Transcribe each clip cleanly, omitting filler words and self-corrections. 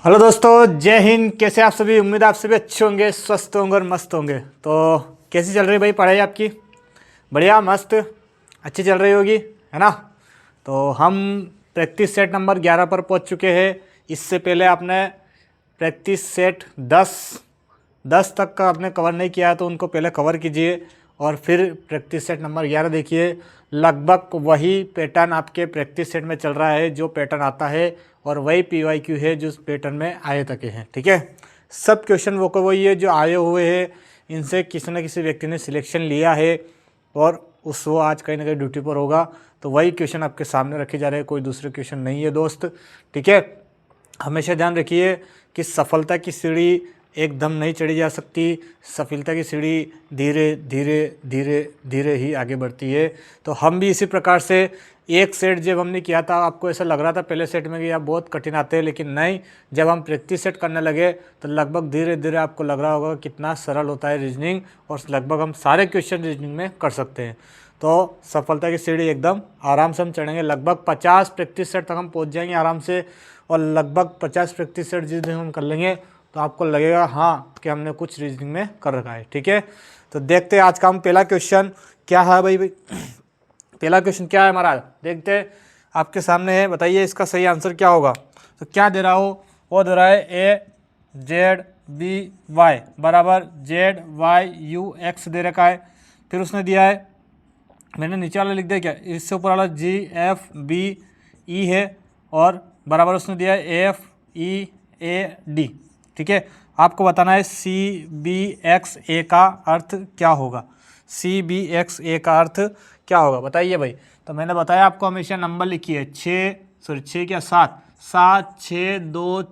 Hello दोस्तों, जय हिंद। कैसे आप सभी? उम्मीद है आप सभी अच्छे होंगे, स्वस्थ होंगे और मस्त होंगे। तो कैसी चल रही है भाई पढ़ाई आपकी? बढ़िया, मस्त, अच्छी चल रही होगी, है ना? तो हम प्रैक्टिस सेट नंबर 11 पर पहुंच चुके हैं। इससे पहले आपने प्रैक्टिस सेट 10 तक का आपने कवर नहीं किया है तो उनको पहले कवर कीजिए और फिर प्रैक्टिस सेट नंबर 11 देखिए। लगभग वही पैटर्न आपके प्रैक्टिस सेट में चल रहा है जो पैटर्न आता है, और वही PYQ है जो पैटर्न में आए तके हैं। ठीक है, सब क्वेश्चन वो को वही है जो आए हुए हैं, इनसे किसी न किसी व्यक्ति ने सिलेक्शन लिया है और वो आज कहीं ना कहीं ड्यूटी पर होगा, तो वही क्वेश्चन आपके सामने रखे जा रहे हैं, कोई दूसरे क्वेश्चन नहीं है दोस्त। ठीक है, हमेशा ध्यान रखिए कि सफलता की सीढ़ी एकदम नहीं चढ़ी जा सकती। सफलता की सीढ़ी धीरे धीरे धीरे धीरे ही आगे बढ़ती है। तो हम भी इसी प्रकार से एक सेट जब हमने किया था, आपको ऐसा लग रहा था पहले सेट में कि यार बहुत कठिन आते हैं, लेकिन नहीं, जब हम प्रैक्टिस सेट करने लगे तो लगभग धीरे धीरे आपको लग रहा होगा कितना सरल होता है रीजनिंग, और लगभग हम सारे क्वेश्चन रीजनिंग में कर सकते हैं। तो सफलता की सीढ़ी एकदम आराम से हम चढ़ेंगे। लगभग 50 प्रैक्टिस सेट तक हम पहुँच जाएंगे आराम से, और लगभग 50 प्रैक्टिस सेट जिस दिन हम कर लेंगे तो आपको लगेगा हाँ कि हमने कुछ रीजनिंग में कर रखा है। ठीक है, तो देखते हैं आज का हम पहला क्वेश्चन क्या है भाई। पहला क्वेश्चन क्या है हमारा, देखते हैं, आपके सामने है। बताइए इसका सही आंसर क्या होगा। तो क्या दे रहा हो, वो दे रहा है AZBY बराबर ZYUX दे रखा है। फिर उसने दिया है, मैंने नीचे वाला लिख दिया क्या, इससे ऊपर वाला GFBE है, और बराबर उसने दिया है FEAD। ठीक है, आपको बताना है CBXA का अर्थ क्या होगा। CBXA का अर्थ क्या होगा बताइए भाई। तो मैंने बताया आपको हमेशा नंबर लिखिए 6 क्या 7 7 6 2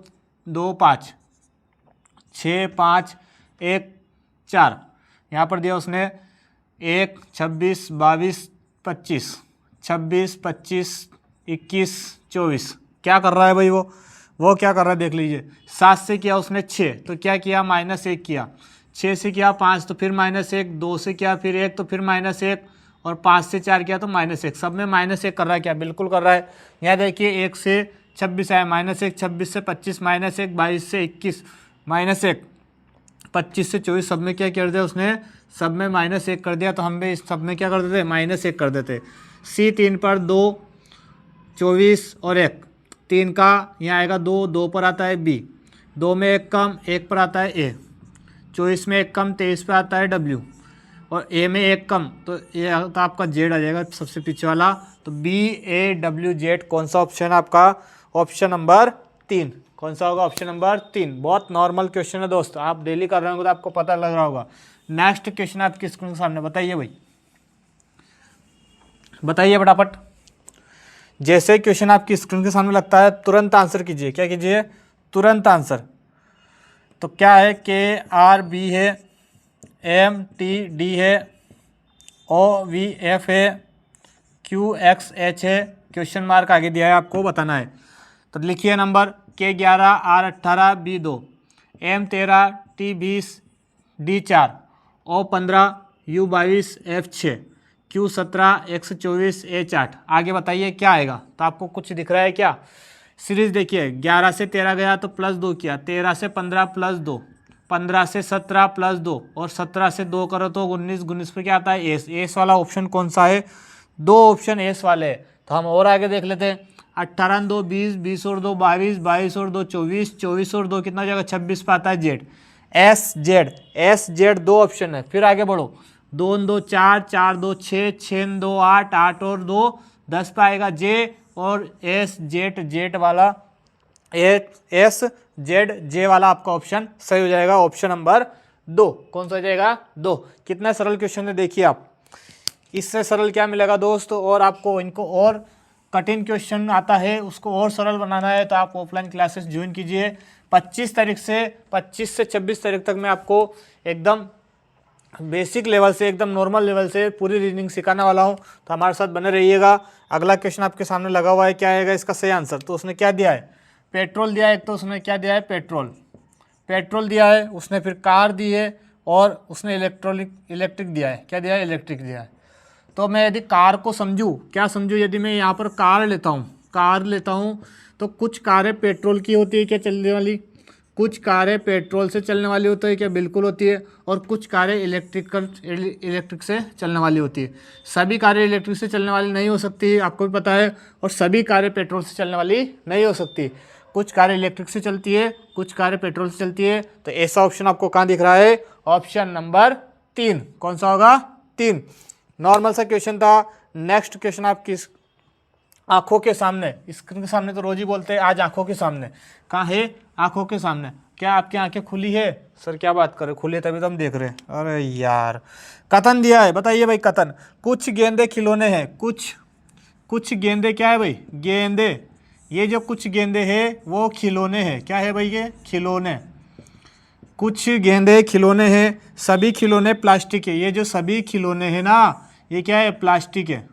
2 5 6 5 1 4। यहाँ पर दिया उसने 1 26 22 25 26 25 21 24। क्या कर रहा है भाई वो क्या कर रहा है देख लीजिए। 7 से किया उसने 6 तो क्या किया -1 किया, 6 से किया 5 तो फिर -1, 2 से किया फिर 1 तो फिर -1, और 5 से 4 किया तो -1। सब में -1 कर रहा है, क्या बिल्कुल कर रहा है। यहाँ देखिए 1 से 26 आया -1, 26 से 25 -1, 22 से 21 -1, 25 से 24, सब में क्या कर दिया उसने, सब में -1 कर दिया। तो हम भी इस सब में क्या कर देते, -1 कर देते। C3 पर 2 24 और 1, 3 का यहाँ आएगा 2, 2 पर आता है B, 2 में 1 कम, 1 पर आता है A, 24 में 1 कम, 23 पर आता है W, और A में 1 कम तो ये तो आपका Z आ जाएगा सबसे पीछे वाला। तो BAWZ कौन सा ऑप्शन है आपका? Option number 3। कौन सा होगा? Option number 3। बहुत नॉर्मल क्वेश्चन है दोस्त, आप डेली कर रहे होंगे तो आपको पता लग रहा होगा। नेक्स्ट क्वेश्चन आपकी स्क्रीन के सामने, बताइए भाई, बताइए फटाफट। जैसे क्वेश्चन आपकी स्क्रीन के सामने लगता है तुरंत आंसर कीजिए। क्या कीजिए? तुरंत आंसर। तो क्या है, KRB है, MTD है, OVF है, QXH है, क्वेश्चन मार्क आगे दिया है, आपको बताना है। तो लिखिए number K11 R18 B2, M13 T20 D4, O15 U22 F6, Q17 X24 H8। आगे बताइए क्या आएगा। तो आपको कुछ दिख रहा है क्या? सीरीज देखिए, 11 से 13 गया तो +2 किया, 13 से 15 +2, 15 से 17 +2, और 17 से 2 करो तो 19, 19 पे क्या आता है एस। एस वाला ऑप्शन कौन सा है? 2 ऑप्शन एस वाले हैं। तो हम और आगे देख लेते हैं। 18 2 20, 20 और 2 22, 22 और 2 24, 24 और 2 कितना जाएगा 26 पे आता है जेड। SZ 2 ऑप्शन है। फिर आगे बढ़ो, 2 2 4, 4 2 6, 6 2 8, 8 और 2 10 पे आएगा जे, और SZ वाला SZJ वाला आपका ऑप्शन सही हो जाएगा। ऑप्शन नंबर 2 कौन सा हो जाएगा? 2। कितना सरल क्वेश्चन है देखिए आप, इससे सरल क्या मिलेगा दोस्तों। और आपको इनको और कठिन क्वेश्चन आता है उसको और सरल बनाना है तो आप ऑफलाइन क्लासेस ज्वाइन कीजिए। 25 से 26 तारीख तक मैं आपको एकदम बेसिक लेवल से एकदम नॉर्मल लेवल से पूरी रीजनिंग सिखाने वाला हूं, तो हमारे साथ बने रहिएगा। अगला क्वेश्चन आपके सामने लगा हुआ है, क्या आएगा इसका सही आंसर। तो उसने क्या दिया है, पेट्रोल दिया है। तो उसने क्या दिया है, पेट्रोल दिया है उसने, फिर कार दी है, और उसने इलेक्ट्रिक दिया है। क्या दिया है? इलेक्ट्रिक दिया है। तो मैं यदि कार को समझूँ, क्या समझूँ, यदि मैं यहाँ पर कार लेता हूँ, कार लेता हूँ तो कुछ कारें पेट्रोल की होती है क्या चलने वाली, कुछ कारें पेट्रोल से चलने वाली होती है क्या, बिल्कुल होती है। और कुछ कारें इलेक्ट्रिक से चलने वाली होती है। सभी कारें इलेक्ट्रिक से चलने वाली नहीं हो सकती, आपको भी पता है, और सभी कारें पेट्रोल से चलने वाली नहीं हो सकती। कुछ कारें इलेक्ट्रिक से चलती है, कुछ कारें पेट्रोल से चलती है। तो ऐसा ऑप्शन आपको कहाँ दिख रहा है, ऑप्शन नंबर 3। कौन सा होगा, 3। नॉर्मल सा क्वेश्चन था। नेक्स्ट क्वेश्चन आपकी आंखों के सामने, स्क्रीन के सामने तो रोज ही बोलते हैं, आज आंखों के सामने। कहाँ है, आंखों के सामने। क्या आपकी आंखें खुली है सर, क्या बात करें, खुली है तभी तो हम देख रहे हैं। अरे यार, कथन दिया है, बताइए भाई कथन। कुछ गेंदे खिलौने हैं, कुछ गेंदे क्या है भाई, गेंदे। ये जो कुछ गेंदे हैं वो खिलौने हैं, क्या है भाई, ये खिलौने। कुछ गेंदे खिलौने हैं, सभी खिलौने प्लास्टिक है। ये जो सभी खिलौने हैं ना, ये क्या है, प्लास्टिक है।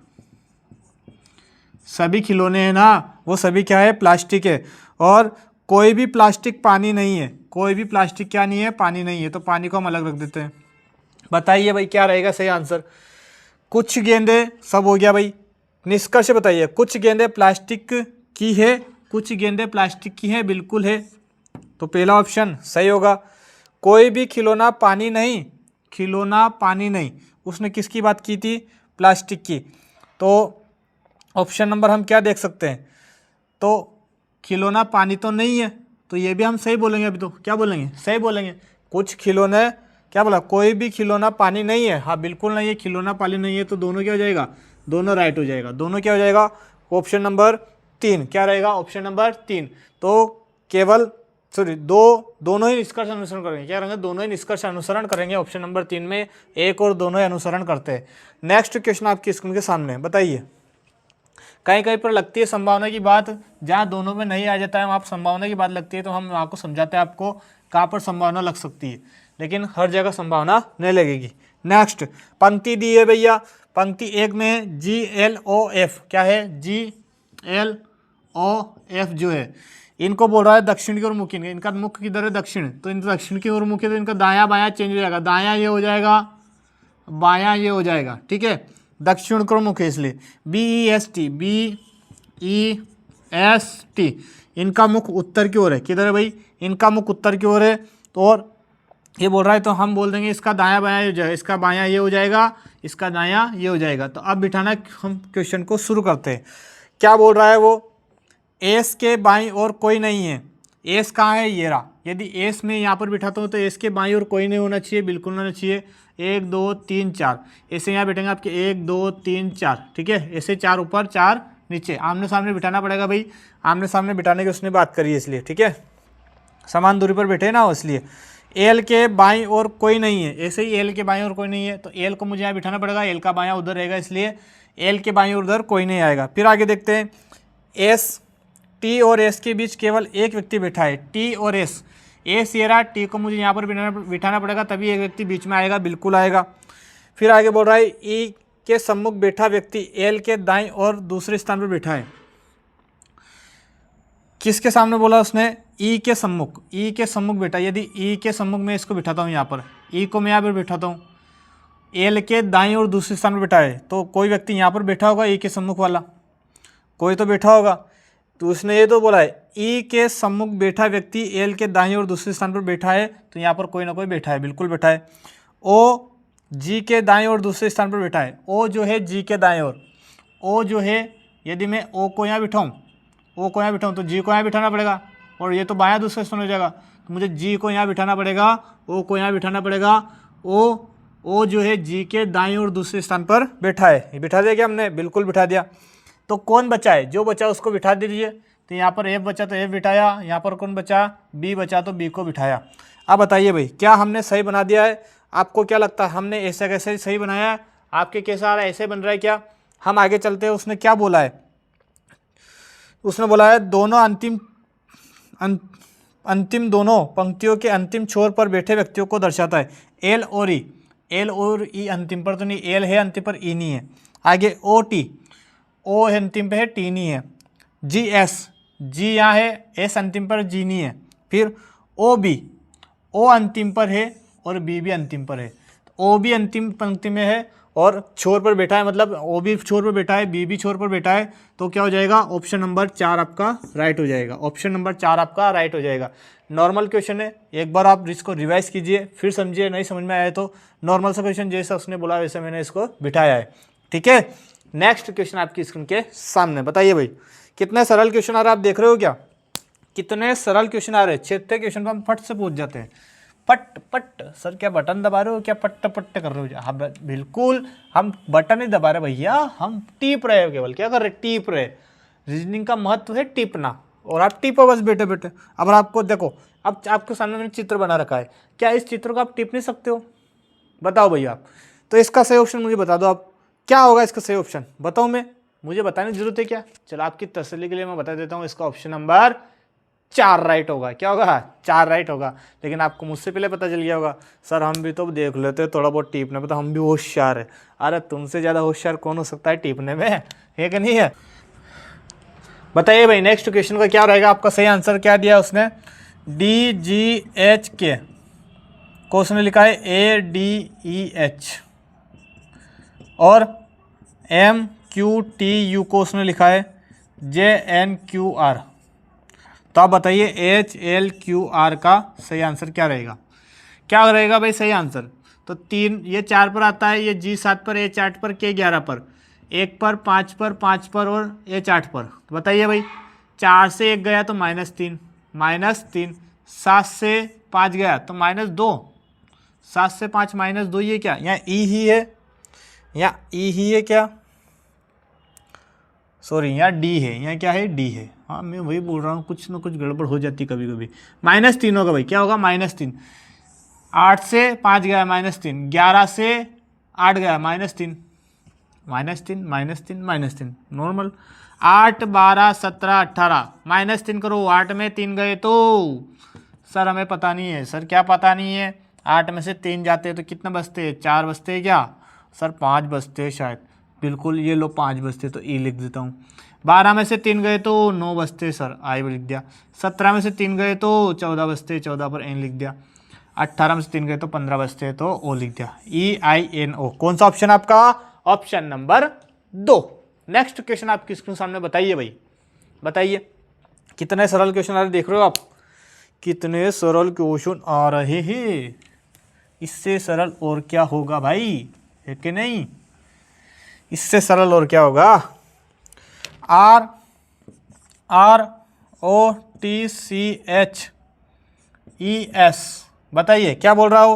सभी खिलौने हैं ना, वो सभी क्या है, प्लास्टिक है। और कोई भी प्लास्टिक पानी नहीं है, कोई भी प्लास्टिक क्या नहीं है, पानी नहीं है। तो पानी को हम अलग रख देते हैं। बताइए भाई क्या रहेगा सही आंसर। कुछ गेंदे, सब हो गया भाई। निष्कर्ष बताइए, कुछ गेंदे प्लास्टिक की है, कुछ गेंदे प्लास्टिक की है, बिल्कुल है। तो पहला ऑप्शन सही होगा। कोई भी खिलौना पानी नहीं, खिलौना पानी नहीं, उसने किसकी बात की थी, प्लास्टिक की। तो ऑप्शन नंबर हम क्या देख सकते हैं, तो खिलौना पानी तो नहीं है, तो ये भी हम सही बोलेंगे। अभी तो क्या बोलेंगे, सही बोलेंगे। कुछ खिलौने, क्या बोला, कोई भी खिलौना पानी नहीं है, हाँ बिल्कुल नहीं है, खिलौना पानी नहीं है। तो दोनों क्या हो जाएगा, दोनों राइट हो जाएगा। दोनों क्या हो जाएगा, ऑप्शन नंबर 3 क्या रहेगा, ऑप्शन नंबर 3। तो केवल दोनों ही निष्कर्ष अनुसरण करेंगे, क्या रहेंगे, दोनों ही निष्कर्ष अनुसरण करेंगे। ऑप्शन नंबर 3 में एक और दोनों ही अनुसरण करते हैं। नेक्स्ट क्वेश्चन आपकी स्क्रीन के सामने, बताइए। कहीं कहीं पर लगती है संभावना की बात, जहाँ दोनों में नहीं आ जाता है वहाँ पर संभावना की बात लगती है, तो हम वहाँ को समझाते हैं आपको कहाँ पर संभावना लग सकती है, लेकिन हर जगह संभावना नहीं लगेगी। नेक्स्ट पंक्ति दी है भैया, पंक्ति 1 में GLOF क्या है, GLOF जो है, इनको बोल रहा है दक्षिण की ओर मुखी। इनका मुख किधर है, दक्षिण, तो इनका दक्षिण की ओर मुखी, तो इनका दायां बायां चेंज हो जाएगा। दायां ये हो जाएगा, बायां ये हो जाएगा, ठीक है। दक्षिण को मुख है इसलिए BEST, इनका मुख उत्तर की ओर है। किधर है भाई, इनका मुख उत्तर की ओर है। तो और ये बोल रहा है, तो हम बोल देंगे इसका दायां बायां ये हो जाएगा, इसका बायां ये हो जाएगा, इसका दायां ये हो जाएगा। तो अब बिठाना, हम क्वेश्चन को शुरू करते हैं। क्या बोल रहा है वो, एस के बाईं ओर कोई नहीं है। एस कहाँ है, ये रहा। यदि एस में यहाँ पर बिठाता हूँ तो एस के बाईं ओर कोई नहीं होना चाहिए, बिल्कुल नहीं होना चाहिए। 1 2 3 4 ऐसे यहाँ बैठेंगे आपके 1 2 3 4, ठीक है। ऐसे 4 ऊपर 4 नीचे, आमने सामने बिठाना पड़ेगा भाई। आमने सामने बिठाने की उसने बात करी है इसलिए, ठीक है, समान दूरी पर बैठे ना इसलिए। एल के बाईं ओर कोई नहीं है, ऐसे ही एल के बाईं ओर कोई नहीं है, तो एल को मुझे यहाँ बिठाना पड़ेगा। एल का बायां उधर रहेगा, इसलिए एल के बाईं ओर उधर कोई नहीं आएगा। फिर आगे देखते हैं, एस, टी और एस के बीच केवल एक व्यक्ति बैठा है। टी और एस, एस ये रहा, टी को मुझे यहाँ पर बिठाना पड़ेगा, तभी एक व्यक्ति बीच में आएगा, बिल्कुल आएगा। फिर आगे बोल रहा है, ई के सम्मुख बैठा व्यक्ति एल के दाईं और दूसरे स्थान पर बैठा है। किसके सामने बोला उसने, ई के सम्मुख, ई के सम्मुख बैठा। यदि ई के सम्मुख में इसको बिठाता हूँ यहाँ पर, ई को मैं यहाँ पर बिठाता हूँ, एल के दाईं और दूसरे स्थान पर बैठा है, तो कोई व्यक्ति यहाँ पर बैठा होगा, ई के सम्मुख वाला कोई तो बैठा होगा। तो उसने ये तो बोला है, ई के सम्मुख बैठा व्यक्ति एल के दाईं और दूसरे स्थान पर बैठा है, तो यहाँ पर कोई ना कोई बैठा है, बिल्कुल बैठा है। ओ जी के दाईं और दूसरे स्थान पर बैठा है। ओ जो है जी के दाईं ओर, ओ जो है, यदि मैं ओ को यहाँ बिठाऊँ, ओ को यहाँ बिठाऊँ तो जी को यहाँ बिठाना पड़ेगा, और ये तो बायां दूसरे स्थान हो जाएगा, तो मुझे जी को यहाँ बिठाना पड़ेगा, ओ को यहाँ बिठाना पड़ेगा। ओ जो है जी के दाईं और दूसरे स्थान पर बैठा है। ये बिठा दिया क्या हमने, बिल्कुल बिठा दिया। तो कौन बचा है, जो बचा उसको बिठा दीजिए। तो यहाँ पर एफ बचा तो एफ बिठाया, यहाँ पर कौन बचा, बी बचा तो बी को बिठाया। अब बताइए भाई, क्या हमने सही बना दिया है, आपको क्या लगता है हमने ऐसा कैसे सही बनाया है, आपके कैसा आ रहा है, ऐसे बन रहा है क्या। हम आगे चलते हैं, उसने क्या बोला है, उसने बोला है दोनों अंतिम दोनों पंक्तियों के अंतिम छोर पर बैठे व्यक्तियों को दर्शाता है। एल और ई, एल और ई अंतिम पर तो नहीं, एल है अंतिम पर, ई नहीं है। आगे ओ टी, ओ अंतिम पे है, टी नहीं है। जी एस, जी यहाँ है, एस अंतिम पर, जी नहीं है। फिर ओ बी, ओ अंतिम पर है और बी भी अंतिम पर है। ओ बी अंतिम पंक्ति में है और छोर पर बैठा है, मतलब ओ भी छोर पर बैठा है, बी भी छोर पर बैठा है, तो क्या हो जाएगा, ऑप्शन नंबर 4 आपका राइट हो जाएगा। ऑप्शन नंबर 4 आपका राइट हो जाएगा। नॉर्मल क्वेश्चन है, एक बार आप इसको रिवाइज कीजिए, फिर समझिए, नहीं समझ में आया तो नॉर्मल सा क्वेश्चन जैसा उसने बोला वैसे मैंने इसको बिठाया है, ठीक है। नेक्स्ट क्वेश्चन आपकी स्क्रीन के सामने, बताइए भाई कितने सरल क्वेश्चन आ रहे हैं, आप देख रहे हो क्या, कितने सरल क्वेश्चन आ रहे हैं। 6 क्वेश्चन पर हम फट से पूछ जाते हैं, पट पट। सर क्या बटन दबा रहे हो, क्या पट्ट पट्ट कर रहे हो? हाँ बिल्कुल, हम बटन नहीं दबा रहे भैया, हम टीप रहे हो केवल। क्या कर रहे, टीप रहे। रीजनिंग का महत्व है टीपना, और आप टीपो बस बैठे बैठे। अब आपको देखो, अब आपके सामने मैंने चित्र बना रखा है, क्या इस चित्र को आप टीप नहीं सकते हो? बताओ भैया आप। तो इसका सही ऑप्शन मुझे बता दो आप, क्या होगा इसका सही ऑप्शन, बताओ। मैं, मुझे बताने की जरूरत है क्या? चलो आपकी तसल्ली के लिए मैं बता देता हूँ, इसका ऑप्शन नंबर 4 राइट होगा। क्या होगा, 4 राइट होगा। लेकिन आपको मुझसे पहले पता चल गया होगा, सर हम भी तो देख लेते थोड़ा बहुत टीपने में, तो हम भी होशियार है। अरे तुमसे ज़्यादा होशियार कौन हो सकता है टीपने में, है कि नहीं है? बताइए भाई नेक्स्ट क्वेश्चन का क्या रहेगा। आपका सही आंसर क्या दिया उसने, DGH को उसने लिखा है ADEH, और MQTU को उसने लिखा है JNQR। तो आप बताइए HLQR का सही आंसर क्या रहेगा, क्या रहेगा भाई सही आंसर? तो 3, ये 4 पर आता है, ये G 7 पर, H 8 पर, K 11 पर, 1 पर, 5 पर, 5 पर और H 8 पर। तो बताइए भाई, 4 से 1 गया तो -3, -3, 7 से 5 गया तो -2, 7 से 5 -2, ये क्या यहाँ E ही है, यहाँ E ही है क्या, सॉरी यहाँ D है, यहाँ क्या है D है। हाँ मैं वही बोल रहा हूँ, कुछ ना कुछ गड़बड़ हो जाती कभी कभी। -3 होगा भाई, क्या होगा -3, 8 से 5 गया -3, 11 से 8 गया -3, -3 नॉर्मल। 8, 12, 17, 18 -3 करो, 8 में 3 गए तो सर हमें पता नहीं है। सर क्या पता नहीं है, 8 में से 3 जाते हैं तो कितना बचते हैं, 4 बचते हैं क्या सर, 5 बचते हैं शायद, बिल्कुल ये लो 5 बचते तो ई लिख देता हूँ। 12 में से 3 गए तो 9 बचते सर, आई लिख दिया। 17 में से 3 गए तो 14 बचते, 14 पर एन लिख दिया। 18 में से 3 गए तो 15 बचते तो ओ लिख दिया, EINO। कौन सा ऑप्शन आपका, ऑप्शन नंबर 2। नेक्स्ट क्वेश्चन आपकी स्क्रीन सामने, बताइए भाई, बताइए कितने सरल क्वेश्चन आ रहे देख रहे हो आप, कितने सरल क्वेश्चन आ रहे हैं। इससे सरल और क्या होगा भाई, है कि नहीं? इससे सरल और क्या होगा, ROTCHES। बताइए क्या बोल रहा हो,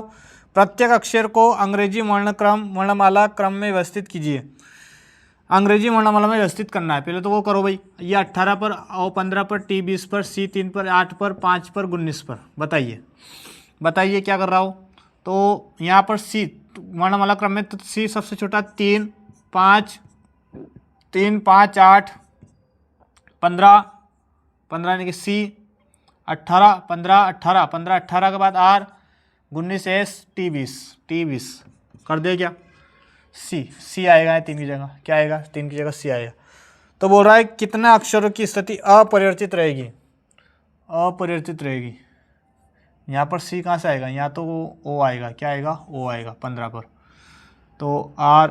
प्रत्येक अक्षर को अंग्रेजी वर्णमाला क्रम में व्यवस्थित कीजिए। अंग्रेजी वर्णमाला में व्यवस्थित करना है, पहले तो वो करो भाई। ये 18 पर, O 15 पर, T 20 पर, C 3 पर, 8 पर, 5 पर, 19 पर। बताइए बताइए क्या कर रहा हो। तो यहाँ पर C वर्णमाला क्रम में, तो C सबसे छोटा, 3, 5, 8, 15 यानी कि C, 18, 15, 18, 15, 18 के बाद R, 19 S, T 20 कर दे क्या, C आएगा 3 की जगह, क्या आएगा 3 की जगह C आएगा। तो बोल रहा है कितना अक्षरों की स्थिति अपरिवर्तित रहेगी, अपरिवर्तित रहेगी। यहाँ पर C कहाँ से आएगा, यहाँ तो O आएगा, क्या आएगा O आएगा 15 पर। तो R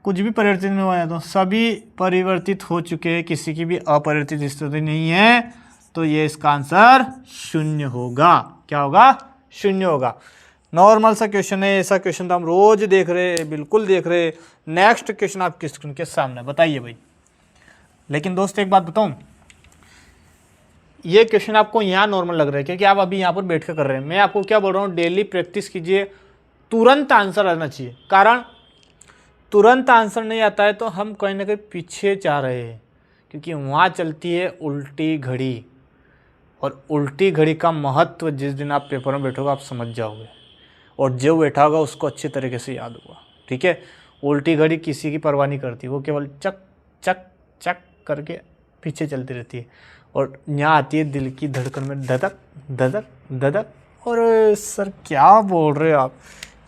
कुछ भी परिवर्तित नहीं हुआ है, तो सभी परिवर्तित हो चुके हैं, किसी की भी अपरिवर्तित स्थिति नहीं है, तो ये इसका आंसर 0 होगा। क्या होगा, 0 होगा। नॉर्मल सा क्वेश्चन है, ऐसा क्वेश्चन तो हम रोज देख रहे हैं, बिल्कुल देख रहे हैं। नेक्स्ट क्वेश्चन आपकी स्क्रीन के सामने, बताइए भाई। लेकिन दोस्त एक बात बताऊं, ये क्वेश्चन आपको यहाँ नॉर्मल लग रहा है क्योंकि आप अभी यहाँ पर बैठ कर रहे हैं। मैं आपको क्या बोल रहा हूँ, डेली प्रैक्टिस कीजिए, तुरंत आंसर आना चाहिए। कारण तुरंत आंसर नहीं आता है तो हम कहीं ना कहीं पीछे जा रहे हैं, क्योंकि वहाँ चलती है उल्टी घड़ी, और उल्टी घड़ी का महत्व जिस दिन आप पेपर में बैठोगे आप समझ जाओगे, और जो बैठा होगा उसको अच्छी तरीके से याद होगा। ठीक है, उल्टी घड़ी किसी की परवाह नहीं करती, वो केवल चक चक चक करके पीछे चलती रहती है, और यहाँ आती है दिल की धड़कन में धधक धधक धधक। और सर क्या बोल रहे हो आप,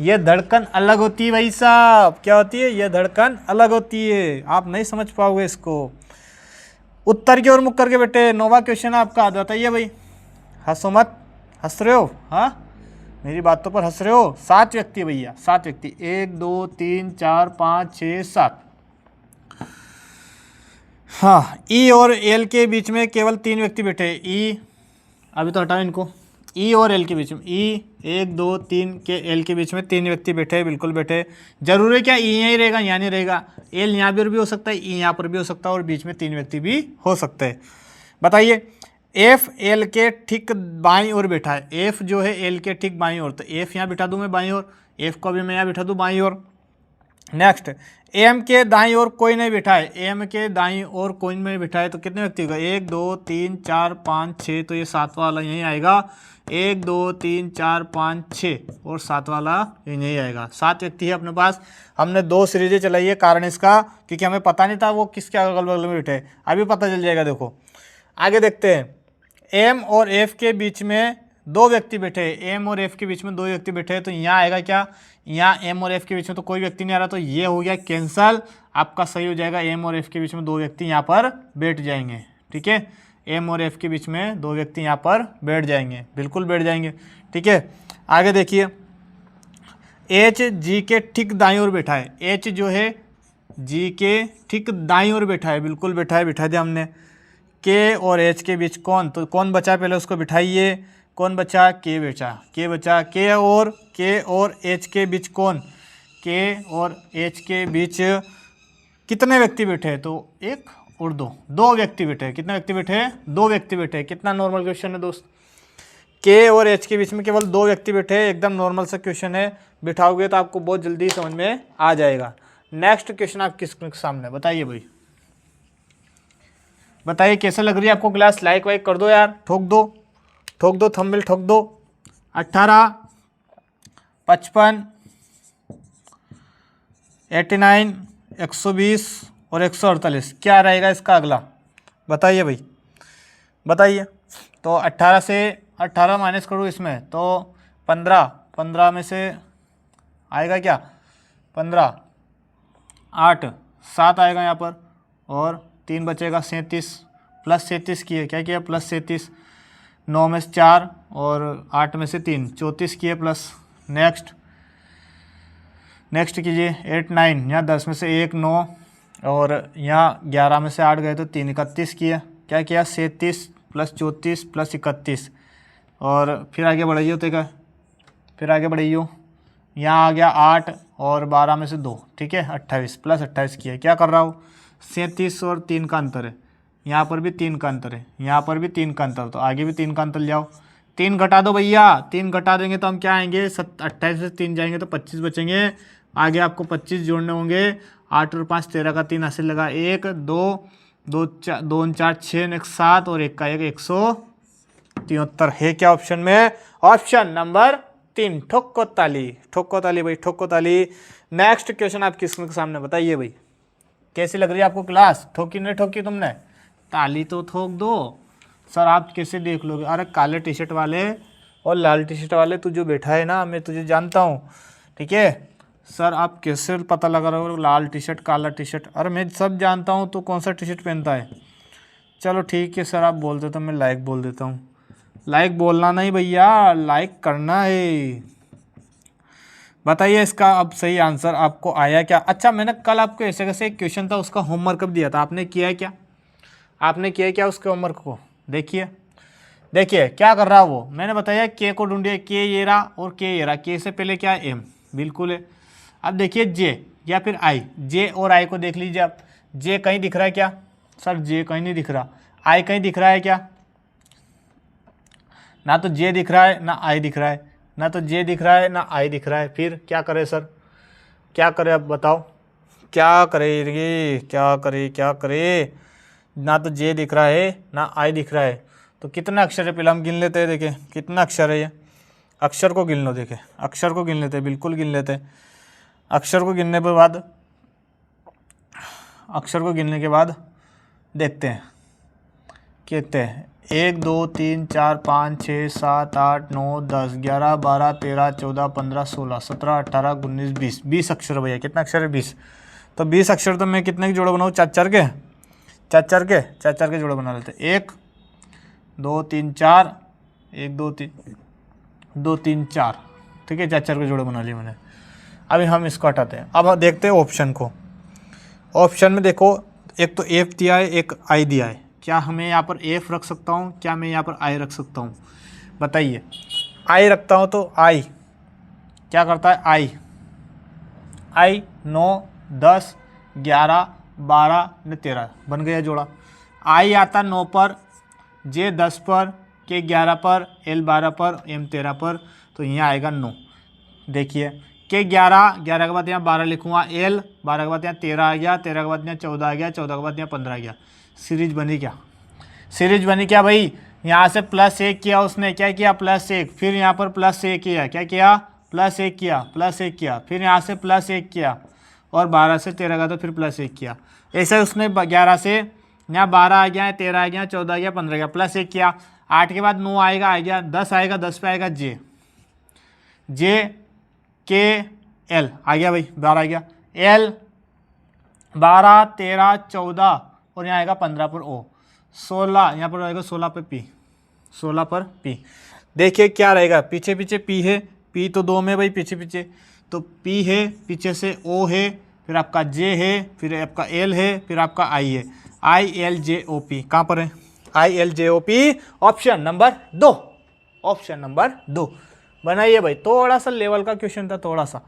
ये धड़कन अलग होती है भाई साहब। क्या होती है, ये धड़कन अलग होती है, आप नहीं समझ पाओगे इसको। उत्तर की ओर मुख करके बैठे, नोवा क्वेश्चन आपका, बताइए भाई, हंसो मत, हंस रहे हो, हाँ मेरी बातों पर हंस रहे हो? 7 व्यक्ति भैया, 7 व्यक्ति, 1 2 3 4 5 6 7। हाँ, ई और एल के बीच में केवल 3 व्यक्ति बैठे। ई, अभी तो हटाओ इनको। ई और एल के बीच में, ई 1 2 3 के एल के बीच में 3 व्यक्ति बैठे, बिल्कुल बैठे। जरूर है क्या ई यहीं रहेगा, यहाँ नहीं रहेगा? एल यहाँ पर भी हो सकता है, ई यहाँ पर भी हो सकता है, और बीच में 3 व्यक्ति भी हो सकते हैं। बताइए, एफ एल के ठीक बाईं ओर बैठा है। एफ जो है एल के ठीक बाईं ओर, तो एफ यहाँ बिठा दूँ मैं बाईं ओर, एफ को भी मैं यहाँ बिठा दूँ बाईं ओर। नेक्स्ट, एम के दाईं ओर कोई नहीं बैठा है, एम के दाईं ओर कोई नहीं बैठा है, तो कितने व्यक्ति होगा? 1 2 3 4 5 6, तो ये 7 वाला यहीं आएगा। 1 2 3 4 5 6 और 7 वाला यहीं आएगा। 7 व्यक्ति है अपने पास। हमने 2 सीरीजें चलाई है, कारण इसका क्योंकि हमें पता नहीं था वो किसके अगल बगल में बैठे, अभी पता चल जाएगा। देखो आगे देखते हैं, एम और एफ के बीच में 2 व्यक्ति बैठे हैं, एम और एफ के बीच में 2 व्यक्ति बैठे हैं, तो यहाँ आएगा क्या? यहाँ एम और एफ के बीच में तो कोई व्यक्ति नहीं आ रहा, तो ये हो गया कैंसल। आपका सही हो जाएगा, एम और एफ के बीच में 2 व्यक्ति यहाँ पर बैठ जाएंगे। ठीक है, एम और एफ के बीच में 2 व्यक्ति यहाँ पर बैठ जाएंगे, बिल्कुल बैठ जाएंगे। ठीक है, आगे देखिए, एच जी के ठीक दाईं ओर बैठा है। एच जो है जी के ठीक दाईं ओर बैठा है, बिल्कुल बैठा है, बिठा दिया हमने। के और एच के बीच कौन? तो कौन बचा पहले उसको बिठाइए। कौन बचा? के बचा, के बचा। के और एच के बीच कौन? के और एच के बीच कितने व्यक्ति बैठे हैं? तो 1 और 2 व्यक्ति बैठे हैं। कितने व्यक्ति बैठे हैं? 2 व्यक्ति बैठे हैं। कितना नॉर्मल क्वेश्चन है दोस्त? के और एच के बीच में केवल 2 व्यक्ति बैठे हैं, एकदम नॉर्मल सा क्वेश्चन है। बिठाओगे तो आपको बहुत जल्दी समझ में आ जाएगा। नेक्स्ट क्वेश्चन आप किसके सामने बताइए भाई, बताइए कैसे लग रही है आपको क्लास? लाइक वाइक कर दो यार, ठोक दो थंबनेल ठोक दो। 18 55 89 120 और 148 क्या रहेगा इसका अगला? बताइए भाई, बताइए। तो 18 से 18 माइनस करो इसमें, तो 15 में से आएगा क्या? 15 8 7 आएगा यहाँ पर, और 3 बचेगा 37, प्लस 37 किए, क्या किया? प्लस 37। 9 में से 4 और 8 में से 3, 34 किए प्लस। नेक्स्ट कीजिए 8 9, यहाँ 10 में से 1 9, और यहाँ 11 में से 8 गए तो 3 31 किए, क्या किया? 37 प्लस 34 प्लस 31, और फिर आगे बढ़ाइए होते का, फिर आगे बढ़ाइए। यहाँ आ गया 8 और 12 में से 2, ठीक है 28 प्लस 28 किया। क्या कर रहा हूँ? 37 और 3 का अंतर है, यहाँ पर भी 3 का अंतर है, यहाँ पर भी 3 का अंतर, तो आगे भी 3 का अंतर ले आओ। 3 घटा दो भैया, 3 घटा देंगे तो हम क्या आएंगे? 28 से 3 जाएंगे तो 25 बचेंगे। आगे आपको 25 जोड़ने होंगे। 8 और 5 13 का 3 हासिल लगा, 1 2 2 4 6 7 और 1 का 1 173 है क्या ऑप्शन में? Option number 3। ठोको ताली, ठोको ताली भाई, ठोको ताली। नेक्स्ट क्वेश्चन आप किसके सामने बताइए भाई, कैसी लग रही है आपको क्लास? ठोकी नहीं ठोकी तुमने? ताली तो ठोक दो। सर आप कैसे देख लोगे? अरे काले टी शर्ट वाले और लाल टी शर्ट वाले, तू जो बैठा है ना, मैं तुझे जानता हूँ, ठीक है? सर आप कैसे पता लगा रहे हो लाल टी शर्ट काला टी शर्ट? अरे मैं सब जानता हूँ, तो कौन सा टी शर्ट पहनता है? चलो ठीक है सर, आप बोलते तो मैं लाइक बोल देता हूँ। लाइक बोलना नहीं भैया, लाइक करना है। बताइए इसका अब सही आंसर आपको आया क्या? अच्छा, मैंने कल आपको ऐसे कैसे एक क्वेश्चन था, उसका होमवर्क कब दिया था, आपने किया है क्या? आपने किया क्या उसके होमवर्क को? देखिए क्या कर रहा है वो। मैंने बताया के को ढूंढिए, के ये रहा और के ये रहा। के से पहले क्या है? एम, बिल्कुल है। अब देखिए जे या फिर आई, जे और आई को देख लीजिए आप। जे कहीं दिख रहा है क्या? सर जे कहीं नहीं दिख रहा। आई कहीं दिख रहा है क्या? ना तो जे दिख रहा है ना आई दिख रहा है, ना तो जे दिख रहा है ना आई दिख रहा है। फिर क्या करें सर, क्या करें अब बताओ? क्या करेंगे, क्या करे? ना तो जे दिख रहा है ना आई दिख रहा है, तो कितना अक्षर है पहले हम गिन लेते हैं। देखें कितना अक्षर है ये, अक्षर को गिन लो। देखें अक्षर को गिन लेते हैं, बिल्कुल गिन लेते हैं। अक्षर को गिनने के बाद, अक्षर को गिनने के बाद देखते हैं, कहते हैं 1 2 3 4 5 6 7 8 9 10 11 12 13 14 15 16 17 18 19 20 20 अक्षर भैया। कितना अक्षर है? 20। तो 20 अक्षर तो मैं कितने के जोड़े बनाऊँ? चार चार के जोड़े बना लेते। 1 2 3 4, 1 2 3 4, ठीक है, 4 के जोड़े बना लिए मैंने। अभी हम इसको हटाते हैं। अब देखते हैं ऑप्शन को। ऑप्शन में देखो, एक तो एफ दिया है, एक आई दिया है। क्या हमें यहाँ पर एफ रख सकता हूँ, क्या मैं यहाँ पर आई रख सकता हूँ, बताइए। आई रखता हूँ तो आई क्या करता है, आई 9 10 11 12 ने 13 बन गया जोड़ा। आई आता 9 पर, जे 10 पर, के 11 पर, एल 12 पर, एम 13 पर, तो यहाँ आएगा 9। देखिए के 11 के बाद यहाँ 12 लिखूँगा, एल 12 के बाद यहाँ 13 आ गया, 13 के बाद यहाँ 14 आ गया, 14 के बाद यहाँ 15 आ गया। सीरीज बनी क्या, सीरीज बनी क्या भाई। यहाँ से +1 किया उसने, क्या किया +1, फिर यहाँ पर +1 किया, क्या किया +1 किया, +1 किया, फिर यहाँ से +1 किया, और 12 से 13 का तो फिर +1 किया। ऐसे उसने 11 से यहाँ 12 आ गया, 13 आ गया, 14 आ गया, 15 आ गया, +1 किया। 8 के बाद 9 आएगा, आ गया 10 आएगा, 10 पे आएगा जे के एल आ गया भाई, 12 आ गया, एल 12 13 14 और यहाँ आएगा 15 पर ओ, 16 यहाँ पर आएगा 16 पर पी, 16 पर पी। देखिए क्या रहेगा, पीछे पीछे पी है, पी तो 2 में भाई पीछे पीछे, तो पी है, पीछे से ओ है, फिर आपका जे है, फिर आपका एल है, फिर आपका आई है, ILJOP कहाँ पर है, ILJOP option number 2, option number 2 बनाइए भाई। थोड़ा सा लेवल का क्वेश्चन था, थोड़ा सा,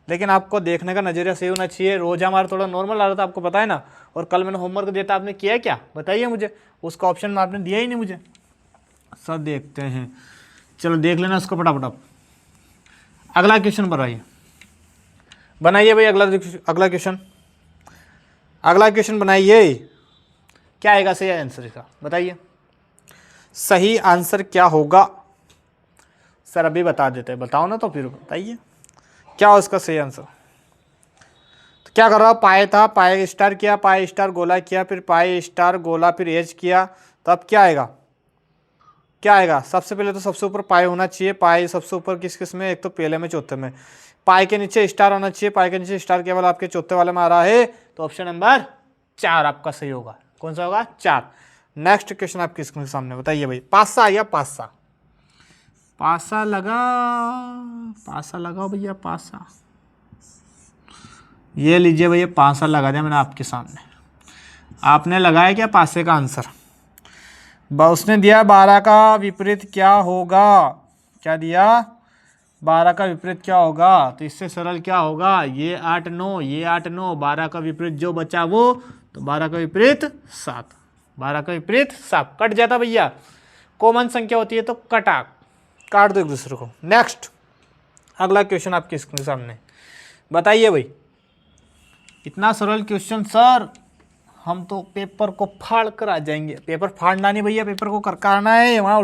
लेकिन आपको देखने का नज़रिया सही होना चाहिए। रोज़ हमारा थोड़ा नॉर्मल आ रहा था, आपको पता है ना। और कल मैंने होमवर्क दिया था, आपने किया क्या बताइए मुझे, उसका ऑप्शन में आपने दिया ही नहीं मुझे। सब देखते हैं, चलो देख लेना उसको फटाफट। आप अगला क्वेश्चन बनाइए भाई, अगला क्वेश्चन बनाइए। क्या आएगा सही आंसर इसका, बताइए सही आंसर क्या होगा। सर अभी बता देते हैं, बताओ ना तो फिर बताइए क्या हो इसका सही आंसर। तो क्या कर रहा हूँ, पाए था, पाए स्टार किया, पाए स्टार गोला किया, फिर पाए स्टार गोला, फिर एज किया, तो अब क्या आएगा, क्या आएगा। सबसे पहले तो सबसे ऊपर पाए होना चाहिए। पाए सबसे ऊपर किस में, एक तो पहले में चौथे में। पाए के नीचे स्टार आना चाहिए, पाए के नीचे स्टार केवल आपके चौथे वाले में आ रहा है, तो ऑप्शन नंबर 4 आपका सही होगा। कौन सा होगा, 4। नेक्स्ट क्वेश्चन आपके स्क्रीन के सामने, बताइए भाई। पासा या पासा, पासा लगाओ भैया, पासा। ये लीजिए भैया, पासा लगा दिया मैंने आपके सामने। आपने लगाया क्या पासे का आंसर। उसने दिया 12 का विपरीत क्या होगा, क्या दिया 12 का विपरीत क्या होगा, तो इससे सरल क्या होगा, ये 8 9, ये 8 9, 12 का विपरीत जो बचा वो, तो 12 का विपरीत 7, 12 का विपरीत 7 कट जाता भैया। कॉमन संख्या होती है तो काट दो एक दूसरे को। नेक्स्ट अगला क्वेश्चन आपके स्क्रीन के सामने, बताइए भाई। इतना सरल क्वेश्चन सर, हम तो पेपर को फाड़ कर आ जाएंगे। पेपर फाड़ना नहीं भैया, पेपर को करना है। वहाँ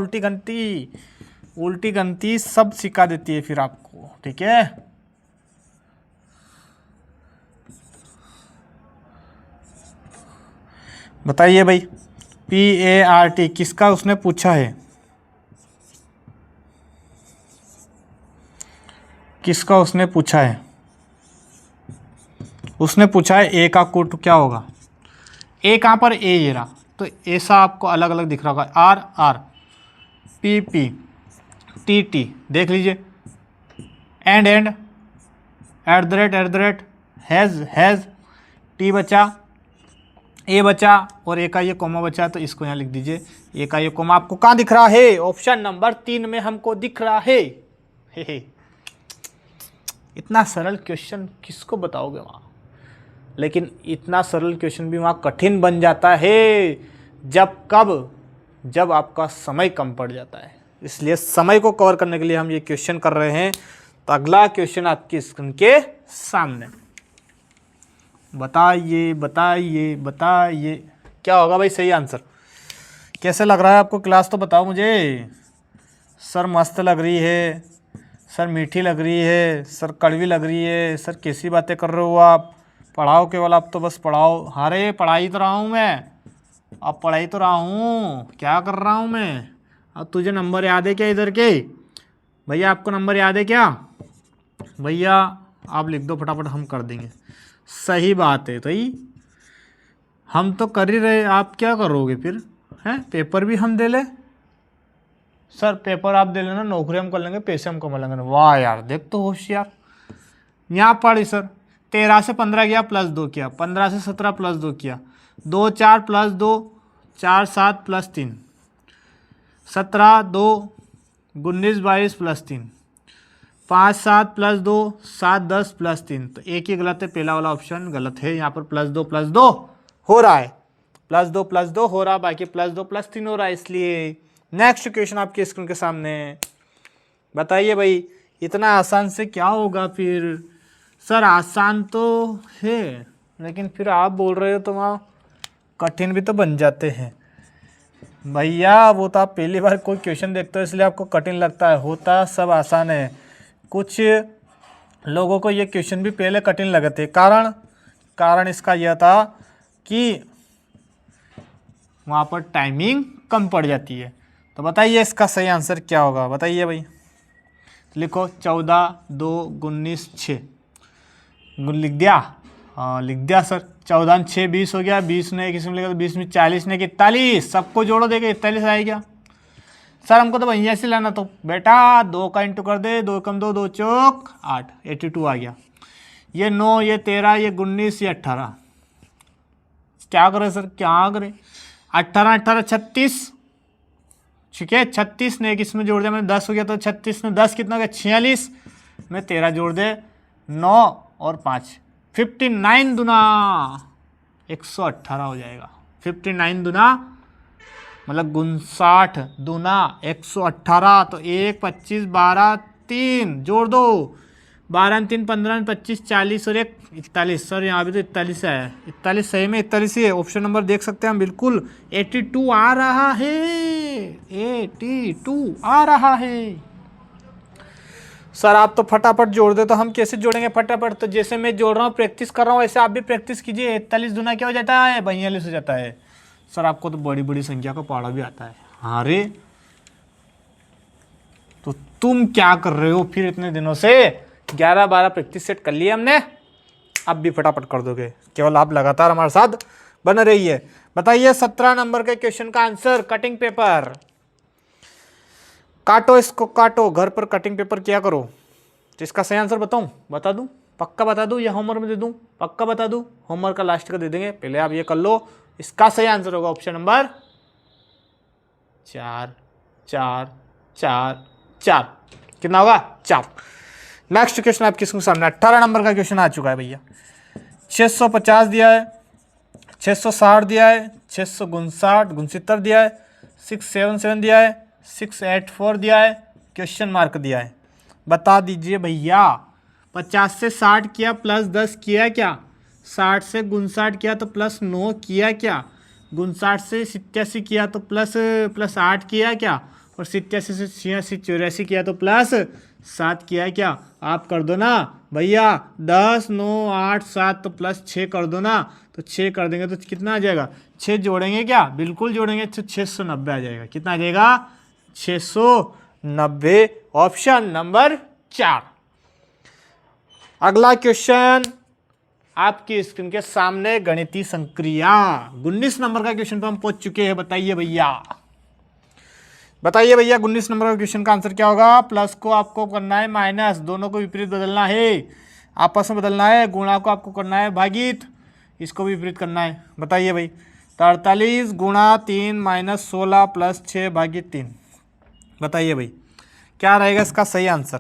उल्टी गंती सब सिखा देती है फिर आपको, ठीक है। बताइए भाई, PART किसका उसने पूछा है, किसका उसने पूछा है। उसने पूछा है ए का कूट क्या होगा। ए कहाँ पर, ए ये रहा, तो ऐसा आपको अलग अलग दिख रहा होगा, RR PP TT देख लीजिए, and at the rate has T बचा, ए बचा, और ए का ये कोमा बचा, तो इसको यहाँ लिख दीजिए। ए का ये कोमा आपको कहाँ दिख रहा है, ऑप्शन नंबर 3 में हमको दिख रहा है। हे। इतना सरल क्वेश्चन किसको बताओगे वहाँ, लेकिन इतना सरल क्वेश्चन भी वहाँ कठिन बन जाता है जब आपका समय कम पड़ जाता है। इसलिए समय को कवर करने के लिए हम ये क्वेश्चन कर रहे हैं। तो अगला क्वेश्चन आपकी स्क्रीन के सामने, बताइए क्या होगा भाई सही आंसर। कैसे लग रहा है आपको क्लास, तो बताओ मुझे। सर मस्त लग रही है, सर मीठी लग रही है, सर कड़वी लग रही है, सर कैसी बातें कर रहे हो आप। पढ़ाओ केवल, आप तो बस पढ़ाओ। अरे पढ़ाई तो रहा हूँ मैं, अब पढ़ाई तो रहा हूँ, क्या कर रहा हूँ मैं। अब तुझे नंबर याद है क्या इधर के, भैया आपको नंबर याद है क्या, भैया आप लिख दो फटाफट, हम कर देंगे। सही बात है, तो ही हम तो कर ही रहे, आप क्या करोगे फिर, हैं पेपर भी हम दे ले। सर पेपर आप दे लेना, नौकरी हम कर लेंगे, पैसे हम कमा लेंगे। वाह यार, देख तो होशियार। यहाँ पढ़ी सर, 13 से 15 गया प्लस 2 किया, 15 से 17 प्लस 2 किया, 2 4 plus 2 4 7 plus 3, 17 2 19 22 plus 3, 5 7 plus 2 7 10 plus 3। तो एक ही गलत है, पहला वाला ऑप्शन गलत है। यहाँ पर प्लस दो हो रहा है, प्लस दो हो रहा, बाकी प्लस 2 प्लस 3 हो रहा है। इसलिए नेक्स्ट क्वेश्चन आपके स्क्रीन के सामने, बताइए भाई इतना आसान से क्या होगा फिर? सर आसान तो है, लेकिन फिर आप बोल रहे हो तो वहाँ कठिन भी तो बन जाते हैं भैया। वो तो आप पहली बार कोई क्वेश्चन देखते हो इसलिए आपको कठिन लगता है, होता सब आसान है। कुछ लोगों को ये क्वेश्चन भी पहले कठिन लगे थे। कारण इसका यह था कि वहाँ पर टाइमिंग कम पड़ जाती है। तो बताइए इसका सही आंसर क्या होगा, बताइए भाई। लिखो 14 2 19 6 लिख दिया? हाँ लिख दिया सर। 14 6 20 हो गया, 20 ने किसी में लिखा तो 20 में 40 ने 41, सबको जोड़ो देगा 41 आएगा। सर हमको तो भैया से लाना, तो बेटा 2 का इंटू कर दे, 2 कम 2 2 चौक 8, 82 आ गया। ये 9 ये 13 ये 19 ये 18, क्या करें सर क्या करें? 18 18 36, ठीक है 36 ने इसमें जोड़ दिया मैंने, 10 हो गया, तो 36 में 10 कितना हो गया 46 में 13 जोड़ दे 9 और 5, 59 दुना 118 हो जाएगा। 59 दुना मतलब 59 दुना 118, तो 1 25 12 3 जोड़ दो, 12 3 15 25 40 और 1 41। सर यहाँ भी तो 41 आया है, 41 सही में 41 ही है। ऑप्शन नंबर देख सकते हैं हम, बिल्कुल 82 आ रहा है, 82 आ रहा है। सर आप तो फटाफट जोड़ दे, तो हम कैसे जोड़ेंगे फटाफट? तो जैसे मैं जोड़ रहा हूँ प्रैक्टिस कर रहा हूँ, वैसे आप भी प्रैक्टिस कीजिए। 41 दुना क्या हो जाता है? 42 हो जाता है। सर आपको तो बड़ी बड़ी संख्या का पढ़ा भी आता है। हाँ रे, तो तुम क्या कर रहे हो फिर इतने दिनों से? 11 12 प्रैक्टिस सेट कर लिया हमने, अब भी फटाफट कर दोगे। केवल आप लगातार हमारे साथ बने रहिए। बताइए 17 नंबर के क्वेश्चन का आंसर, कटिंग पेपर काटो, इसको काटो, घर पर कटिंग पेपर किया करो। तो इसका सही आंसर बताऊं, बता दूं, पक्का बता दूं या होमवर्क में दे दूं? पक्का बता दूं, होमवर्क का लास्ट का दे देंगे, पहले आप ये कर लो। इसका सही आंसर होगा ऑप्शन नंबर 4 4 4 4। कितना होगा? 4। नेक्स्ट क्वेश्चन आपके सामने 18 नंबर का क्वेश्चन आ चुका है भैया। 650 दिया है, 660 दिया है, 659 दिया है, 677 दिया है, 684 दिया है, क्वेश्चन मार्क दिया है। बता दीजिए भैया, 50 से 60 किया प्लस 10 किया क्या? 60 से 59 किया तो प्लस 9 किया क्या? 59 से 87 किया तो प्लस 8 किया क्या? और 87 से 86 84 किया तो प्लस 7 किया क्या? आप कर दो ना भैया, 10 9 8 7 तो प्लस 6 कर दो ना, तो 6 कर देंगे तो कितना आ जाएगा? 6 जोड़ेंगे क्या? बिल्कुल जोड़ेंगे, तो 690 आ जाएगा। कितना आ जाएगा? 690, ऑप्शन नंबर 4। अगला क्वेश्चन आपकी स्क्रीन के सामने, गणितीय संक्रिया 19 नंबर का क्वेश्चन पर हम पहुंच चुके हैं। बताइए भैया, बताइए भैया 19 नंबर का क्वेश्चन का आंसर क्या होगा? प्लस को आपको करना है माइनस, दोनों को विपरीत बदलना है, आपस में बदलना है। गुणा को आपको करना है भागित, इसको भी विपरीत करना है। बताइए भाई, 43 गुणा 3 माइनस 16 प्लस 6 भागित 3। बताइए भाई क्या रहेगा इसका सही आंसर?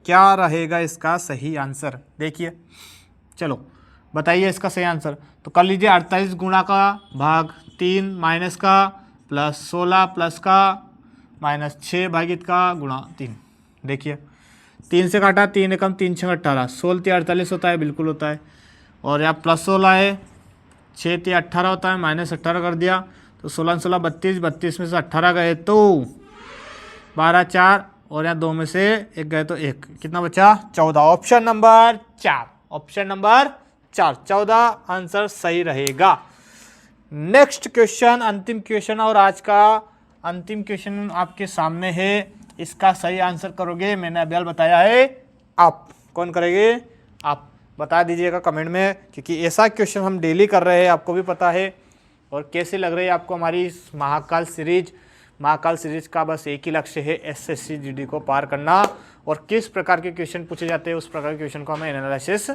क्या रहेगा इसका सही आंसर? देखिए, चलो बताइए इसका सही आंसर। तो कर लीजिए 48 गुणा का भाग 3 माइनस का प्लस 16 प्लस का माइनस 6 भागित का गुणा 3। देखिए 3 से काटा, 3 एकम 3 6 18, 16 3 48 होता है, बिल्कुल होता है। और यहाँ प्लस 16 है, 6 3 18 होता है, माइनस 18 कर दिया, तो 16 16 32, 32 में से 18 गए तो 12 4, और यहाँ 2 में से 1 गए तो 1, कितना बचा? 14। Option number 4, option number 4, 14 answer सही रहेगा। नेक्स्ट क्वेश्चन, अंतिम क्वेश्चन, और आज का अंतिम क्वेश्चन आपके सामने है। इसका सही आंसर करोगे, मैंने अभी बताया है, आप। कौन करेंगे? आप। बता दीजिएगा कमेंट में, क्योंकि ऐसा क्वेश्चन हम डेली कर रहे हैं, आपको भी पता है। और कैसे लग रही है आपको हमारी इस महाकाल सीरीज? महाकाल सीरीज का बस एक ही लक्ष्य है, एसएससी जीडी को पार करना, और किस प्रकार के क्वेश्चन पूछे जाते हैं उस प्रकार के क्वेश्चन को हमें एनालिसिस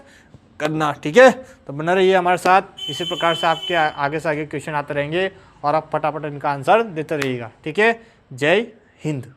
करना। ठीक है, तो बना रहिए हमारे साथ, इसी प्रकार से आपके आगे से आगे क्वेश्चन आते रहेंगे और आप फटाफट इनका आंसर देते रहिएगा। ठीक है, जय हिंद।